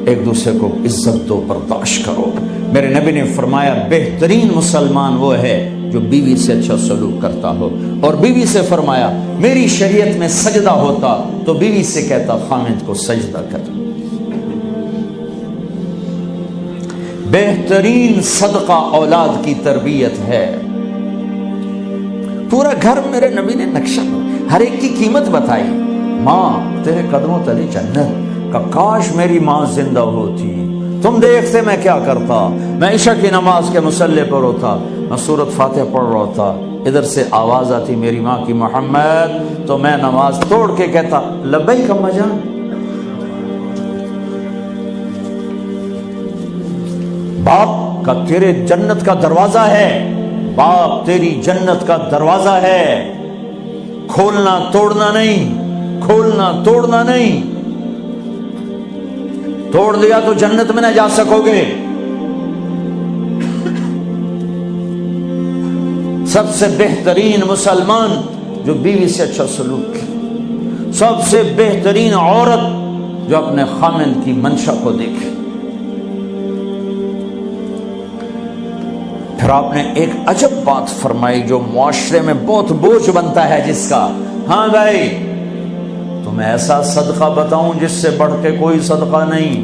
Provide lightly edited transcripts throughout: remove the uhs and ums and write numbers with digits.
ایک دوسرے کو عزت دو، برداشت کرو۔ میرے نبی نے فرمایا بہترین مسلمان وہ ہے جو بیوی سے اچھا سلوک کرتا ہو، اور بیوی سے فرمایا میری شریعت میں سجدہ ہوتا تو بیوی سے کہتا خامد کو سجدہ کر۔ بہترین صدقہ اولاد کی تربیت ہے۔ پورا گھر میرے نبی نے نقشہ، ہر ایک کی قیمت بتائی۔ ماں تیرے قدموں تلے جنت، کہ کاش میری ماں زندہ ہوتی، تم دیکھتے میں کیا کرتا، میں عشاء کی نماز کے مصلی پر ہوتا، میں سورۃ فاتحہ پڑھ رہا ہوتا، ادھر سے آواز آتی میری ماں کی محمد، تو میں نماز توڑ کے کہتا لبیک اماں جان۔ باپ کا تیرے جنت کا دروازہ ہے، باپ تیری جنت کا دروازہ ہے، کھولنا توڑنا نہیں، کھولنا توڑنا نہیں، توڑ دیا تو جنت میں نہ جا سکو گے۔ سب سے بہترین مسلمان جو بیوی سے اچھا سلوک کی، سب سے بہترین عورت جو اپنے خامند کی منشا کو دیکھے۔ پھر آپ نے ایک عجب بات فرمائی جو معاشرے میں بہت بوجھ بنتا ہے جس کا، ہاں بھائی تمہیں ایسا صدقہ بتاؤں جس سے بڑھ کے کوئی صدقہ نہیں،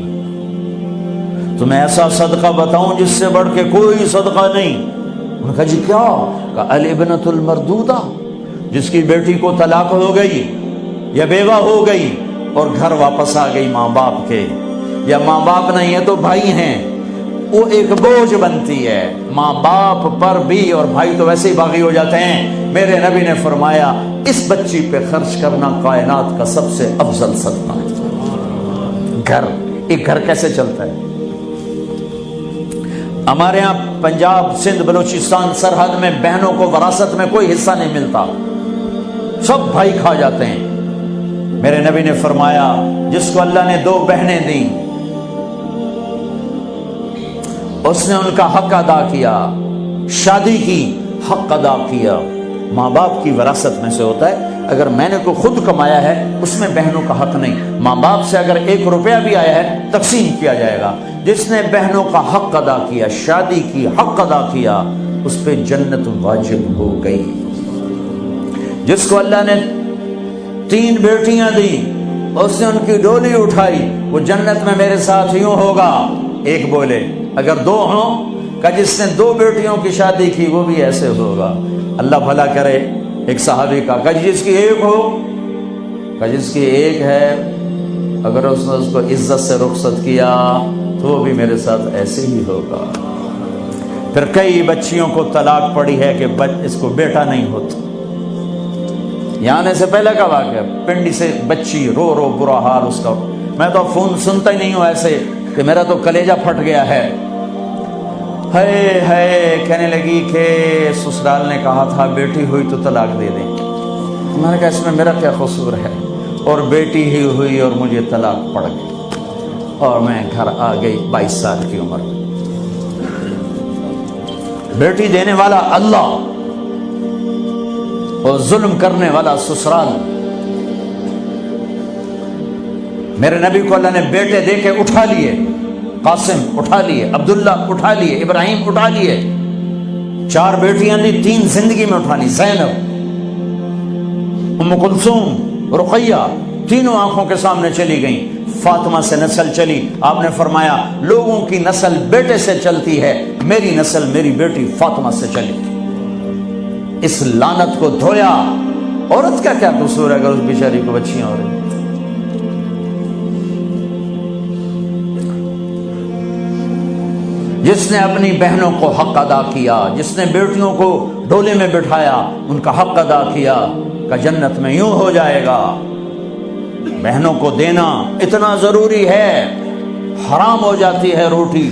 تمہیں ایسا صدقہ بتاؤں جس سے بڑھ کے کوئی صدقہ نہیں۔ انہوں نے کہا جی کیا؟ کہ الابنۃ المردودہ، جس کی بیٹی کو طلاق ہو گئی یا بیوہ ہو گئی اور گھر واپس آ گئی ماں باپ کے، یا ماں باپ نہیں ہے تو بھائی ہیں، وہ ایک بوجھ بنتی ہے ماں باپ پر بھی، اور بھائی تو ویسے ہی باغی ہو جاتے ہیں۔ میرے نبی نے فرمایا اس بچی پہ خرچ کرنا کائنات کا سب سے افضل صدقہ ہے۔ گھر، ایک گھر کیسے چلتا ہے؟ ہمارے ہاں پنجاب، سندھ، بلوچستان سرحد میں بہنوں کو وراثت میں کوئی حصہ نہیں ملتا، سب بھائی کھا جاتے ہیں۔ میرے نبی نے فرمایا جس کو اللہ نے 2 بہنیں دیں اس نے ان کا حق ادا کیا، شادی کی حق ادا کیا۔ ماں باپ کی وراثت میں سے ہوتا ہے، اگر میں نے کو خود کمایا ہے اس میں بہنوں کا حق نہیں، ماں باپ سے اگر 1 روپیہ بھی آیا ہے تقسیم کیا جائے گا۔ جس نے بہنوں کا حق ادا کیا، شادی کی حق ادا کیا، اس پہ جنت واجب ہو گئی۔ جس کو اللہ نے 3 بیٹیاں دی، اس نے ان کی ڈولی اٹھائی، وہ جنت میں میرے ساتھ یوں ہوگا۔ ایک بولے اگر 2 ہوں، کہ جس نے 2 بیٹیوں کی شادی کی وہ بھی ایسے ہوگا۔ اللہ بھلا کرے۔ ایک صحابی کا کہ جس کی 1 ہو، کہ جس کی 1 ہے، اگر اس نے اس کو عزت سے رخصت کیا تو وہ بھی میرے ساتھ ایسے ہی ہوگا۔ پھر کئی بچیوں کو طلاق پڑی ہے کہ اس کو بیٹا نہیں ہوتا۔ یہاں آنے سے پہلے کا واقعہ، پنڈی سے بچی رو رو برا حال اس کا، میں تو فون سنتا ہی نہیں ہوں ایسے کہ میرا تو کلیجہ پھٹ گیا ہے۔ کہنے لگی کہ سسرال نے کہا تھا بیٹی ہوئی تو طلاق دے دیں۔ میں نے کہا اس میں میرا کیا قصور ہے، اور بیٹی ہی ہوئی اور مجھے طلاق پڑ گئی، اور میں گھر آ گئی 22 سال کی عمر میں۔ بیٹی دینے والا اللہ اور ظلم کرنے والا سسرال۔ میرے نبی کو اللہ نے بیٹے دے کے اٹھا لیے، قاسم اٹھا لیے، عبداللہ اٹھا لیے، ابراہیم اٹھا لیے، 4 بیٹیاں دی، 3 زندگی میں اٹھا لی، زینب، ام کلثوم، رقیہ، تینوں آنکھوں کے سامنے چلی گئیں۔ فاطمہ سے نسل چلی، آپ نے فرمایا لوگوں کی نسل بیٹے سے چلتی ہے، میری نسل میری بیٹی فاطمہ سے چلی۔ اس لعنت کو دھویا۔ عورت کا کیا قصور ہے اگر اس بیچاری کو بچیاں ہو رہی؟ جس نے اپنی بہنوں کو حق ادا کیا، جس نے بیٹیوں کو ڈولے میں بٹھایا، ان کا حق ادا کیا، کہ جنت میں یوں ہو جائے گا۔ بہنوں کو دینا اتنا ضروری ہے، حرام ہو جاتی ہے روٹی۔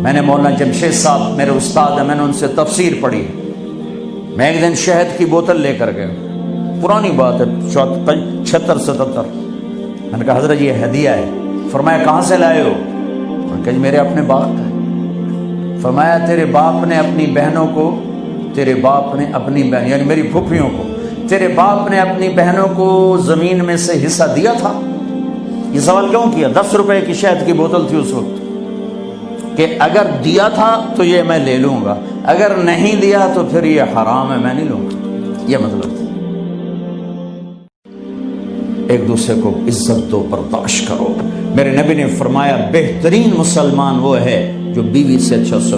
میں نے مولانا جمشید صاحب میرے استاد ہیں، میں نے ان سے تفسیر پڑھی۔ میں ایک دن شہد کی بوتل لے کر گیا، پرانی بات ہے 76-77۔ میں نے کہا حضرت یہ ہدیہ ہے۔ فرمایا کہاں سے لائے ہو؟ کہ میرے اپنے باپ کا ہے۔ فرمایا تیرے باپ نے اپنی بہنوں کو، تیرے باپ نے اپنی بہن یعنی میری پھوپھیوں کو، تیرے باپ نے اپنی بہنوں کو زمین میں سے حصہ دیا تھا؟ یہ سوال کیوں کیا؟ 10 روپے کی شہد کی بوتل تھی اس وقت، کہ اگر دیا تھا تو یہ میں لے لوں گا، اگر نہیں دیا تو پھر یہ حرام ہے، میں نہیں لوں گا، یہ مطلب تھا۔ ایک دوسرے کو عزت دو، برداشت کرو۔ میرے نبی نے فرمایا بہترین مسلمان وہ ہے جو بیوی سے اچھا